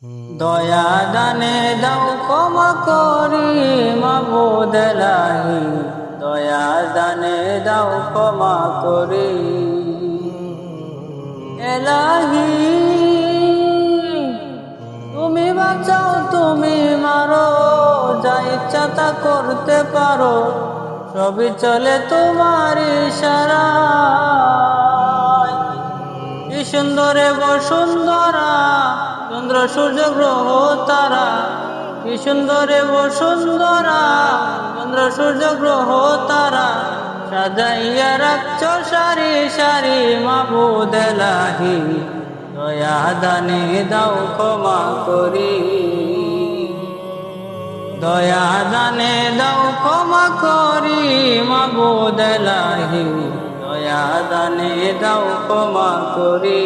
দয়া দানে দাও ক্ষমা করি মাবুদ এলাহি, দয়া দানে দাও ক্ষমা করি এলাহি। তুমি বাঁচাও তুমি মারো, যা ইচ্ছা তা করতে পারো, সবই চলে তোমার ইশারায়। কি সুন্দরে বসুন্ধরা, চন্দ্র সূর্য গ্রহ তারা, কি সুন্দরে বসুন্ধরা, চন্দ্র সূর্য গ্রহ তারা, সাজাইয়া রাখছ সারি সারি মাবুদ এলাহি, দয়া দানে দাও ক্ষমা করি, দয়া দানে দাও ক্ষমা করি মাবুদ এলাহি, দয়া দানে দাও ক্ষমা করি।